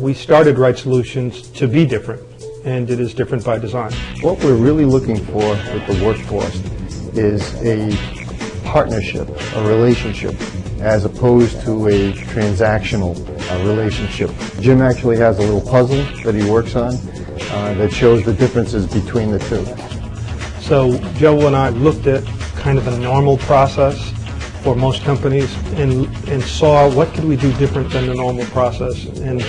We started RiteSolutions to be different, and it is different by design. What we're really looking for with the workforce is a partnership, a relationship, as opposed to a transactional relationship. Jim actually has a little puzzle that he works on that shows the differences between the two. So Joe and I looked at kind of a normal process for most companies and saw what could we do different than the normal process, and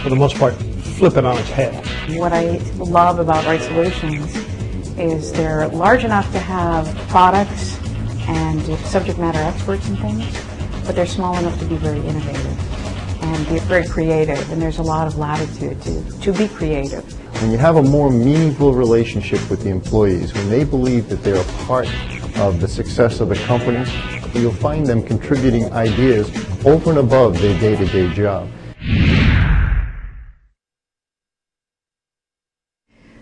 for the most part flip it on its head. What I love about RiteSolutions is they're large enough to have products and subject matter experts and things, but they're small enough to be very innovative and be very creative, and there's a lot of latitude to be creative. When you have a more meaningful relationship with the employees, when they believe that they're a part of the success of the company, you'll find them contributing ideas over and above their day-to-day job.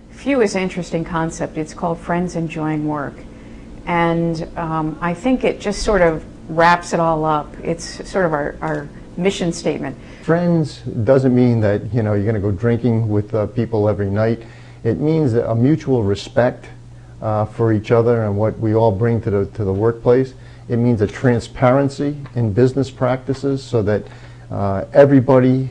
FEW is an interesting concept. It's called Friends Enjoying Work. And I think it just sort of wraps it all up. It's sort of our mission statement. Friends doesn't mean that you're going to go drinking with people every night. It means a mutual respect for each other and what we all bring to the workplace. It means a transparency in business practices so that everybody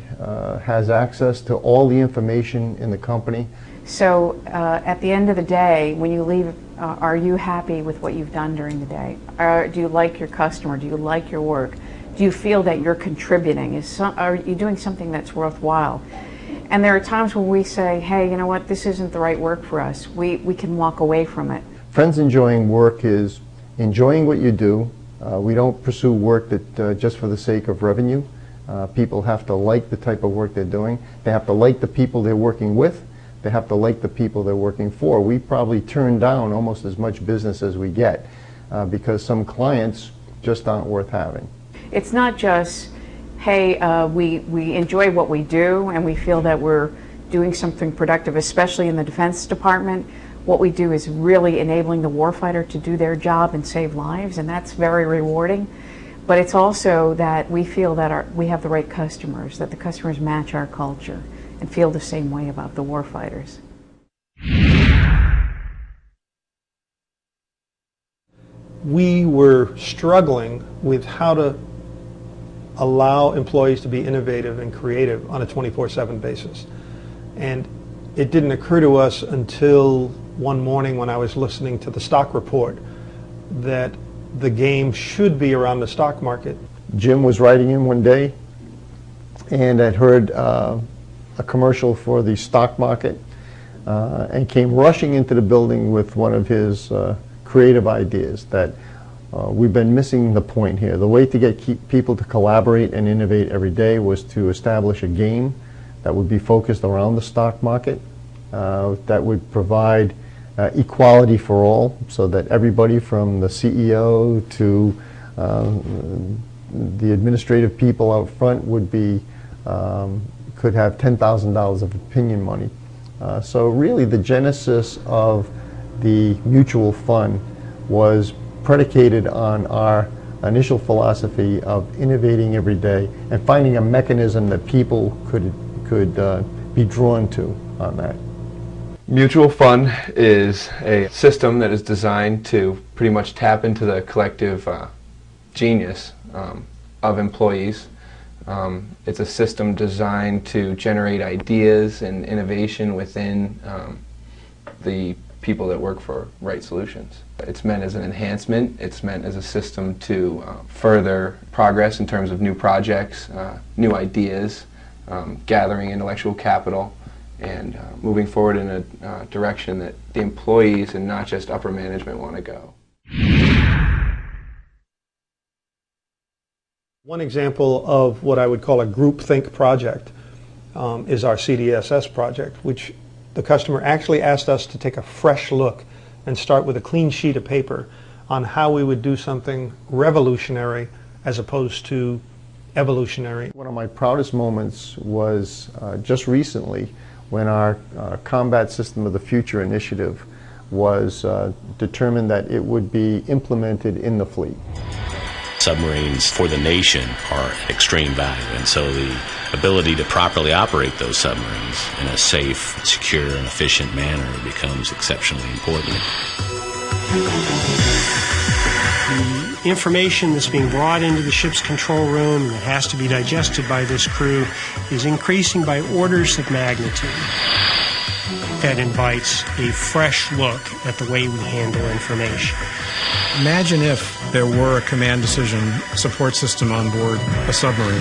has access to all the information in the company. So at the end of the day, when you leave, are you happy with what you've done during the day? Do you like your customer? Do you like your work? Do you feel that you're contributing? Are you doing something that's worthwhile? And there are times when we say, hey, you know what, this isn't the right work for us. We can walk away from it. Friends Enjoying Work is enjoying what you do. We don't pursue work that just for the sake of revenue. People have to like the type of work they're doing. They have to like the people they're working with. They have to like the people they're working for. We probably turn down almost as much business as we get because some clients just aren't worth having. It's not just, hey, we enjoy what we do and we feel that we're doing something productive, especially in the Defense Department. What we do is really enabling the warfighter to do their job and save lives, and that's very rewarding. But it's also that we feel that we have the right customers, that the customers match our culture and feel the same way about the warfighters. We were struggling with how to allow employees to be innovative and creative on a 24/7 basis. And it didn't occur to us until one morning when I was listening to the stock report that the game should be around the stock market. Jim was riding in one day and had heard a commercial for the stock market and came rushing into the building with one of his creative ideas that we've been missing the point here. The way to get people to collaborate and innovate every day was to establish a game that would be focused around the stock market, that would provide equality for all, so that everybody from the CEO to the administrative people out front would be could have $10,000 of opinion money. So really the genesis of the mutual fund was predicated on our initial philosophy of innovating every day and finding a mechanism that people could be drawn to on that. Mutual fund is a system that is designed to pretty much tap into the collective genius of employees. It's a system designed to generate ideas and innovation within the people that work for RiteSolutions. It's meant as an enhancement. It's meant as a system to further progress in terms of new projects, new ideas, gathering intellectual capital, and moving forward in a direction that the employees and not just upper management want to go. One example of what I would call a groupthink project is our CDSS project, which the customer actually asked us to take a fresh look and start with a clean sheet of paper on how we would do something revolutionary as opposed to evolutionary. One of my proudest moments was just recently when our Combat System of the Future initiative was determined that it would be implemented in the fleet. submarines for the nation are extreme value, and so the ability to properly operate those submarines in a safe, secure, and efficient manner becomes exceptionally important. The information that's being brought into the ship's control room that has to be digested by this crew is increasing by orders of magnitude. That invites a fresh look at the way we handle information. Imagine if there were a command decision support system on board a submarine.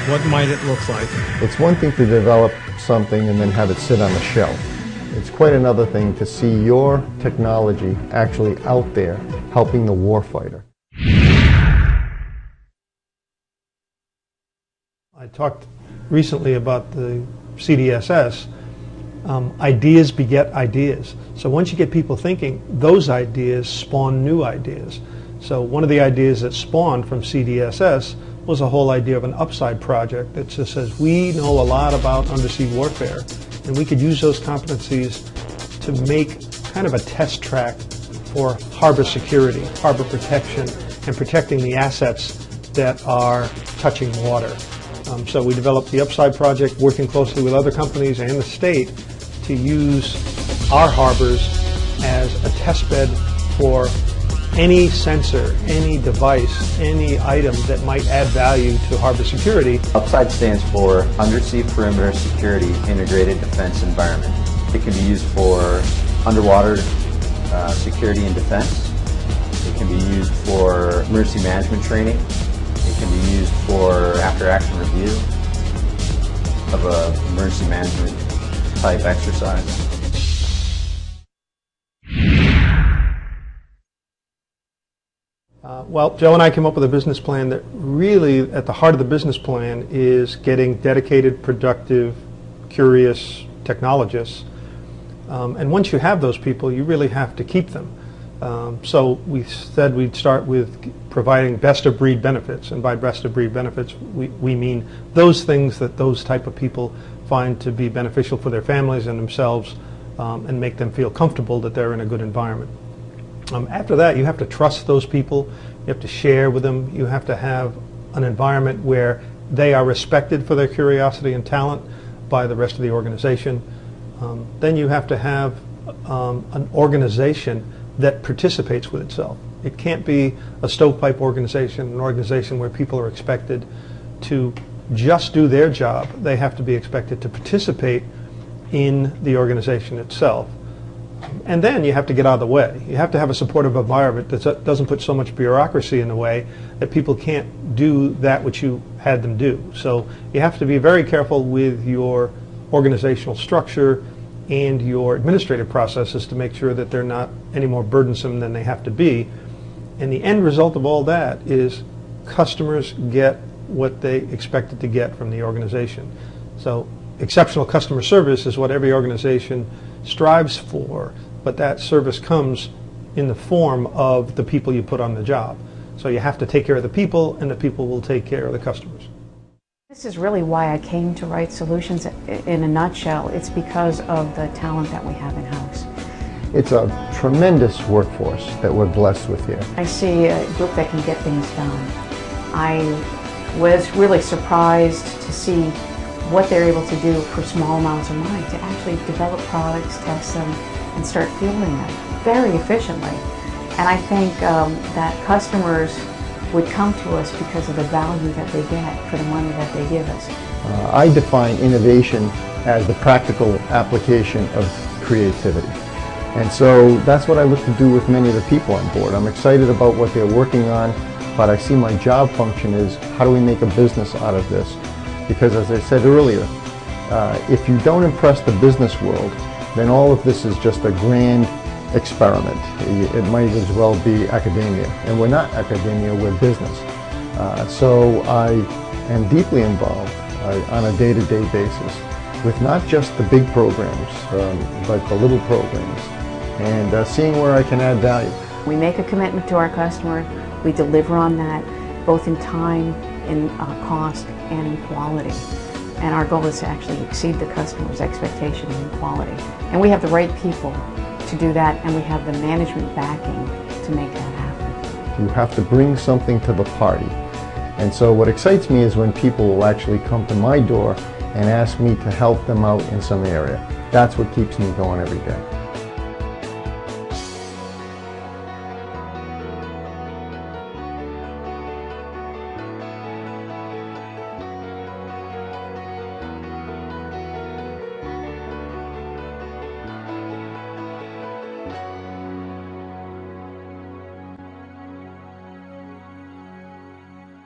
What might it look like? It's one thing to develop something and then have it sit on the shelf. It's quite another thing to see your technology actually out there helping the warfighter. I talked recently about the CDSS. Ideas beget ideas. So once you get people thinking, those ideas spawn new ideas. So one of the ideas that spawned from CDSS was a whole idea of an upside project that just says we know a lot about undersea warfare, and we could use those competencies to make kind of a test track for harbor security, harbor protection, and protecting the assets that are touching water. So we developed the Upside project, working closely with other companies and the state to use our harbors as a test bed for any sensor, any device, any item that might add value to harbor security. Upside stands for Undersea Perimeter Security Integrated Defense Environment. It can be used for underwater security and defense. It can be used for emergency management training. It can be used for after-action review of an emergency management type exercise. Well, Joe and I came up with a business plan that really, at the heart of the business plan, is getting dedicated, productive, curious technologists. And once you have those people, you really have to keep them. So we said we'd start with providing best-of-breed benefits, and by best-of-breed benefits, we mean those things that those type of people find to be beneficial for their families and themselves, and make them feel comfortable that they're in a good environment. After that, you have to trust those people, you have to share with them, you have to have an environment where they are respected for their curiosity and talent by the rest of the organization. Then you have to have an organization that participates with itself. It can't be a stovepipe organization, an organization where people are expected to just do their job. They have to be expected to participate in the organization itself. And then you have to get out of the way. You have to have a supportive environment that doesn't put so much bureaucracy in the way that people can't do that which you had them do. So you have to be very careful with your organizational structure and your administrative processes to make sure that they're not any more burdensome than they have to be. And the end result of all that is customers get what they expected to get from the organization. So exceptional customer service is what every organization strives for, but that service comes in the form of the people you put on the job. So you have to take care of the people, and the people will take care of the customers. This is really why I came to RiteSolutions in a nutshell. It's because of the talent that we have in-house. It's a tremendous workforce that we're blessed with here. I see a group that can get things done. I was really surprised to see what they're able to do for small amounts of money, to actually develop products, test them, and start fielding them very efficiently. And I think that customers would come to us because of the value that they get for the money that they give us. I define innovation as the practical application of creativity. And so that's what I look to do with many of the people on board. I'm excited about what they're working on, but I see my job function is how do we make a business out of this? Because as I said earlier, if you don't impress the business world, then all of this is just a grand experiment. It might as well be academia. And we're not academia, we're business. So I am deeply involved on a day-to-day basis with not just the big programs, but the little programs, and seeing where I can add value. We make a commitment to our customer, we deliver on that, both in time, in cost, and in quality. And our goal is to actually exceed the customer's expectation in quality. And we have the right people to do that, and we have the management backing to make that happen. You have to bring something to the party. And so what excites me is when people will actually come to my door and ask me to help them out in some area. That's what keeps me going every day.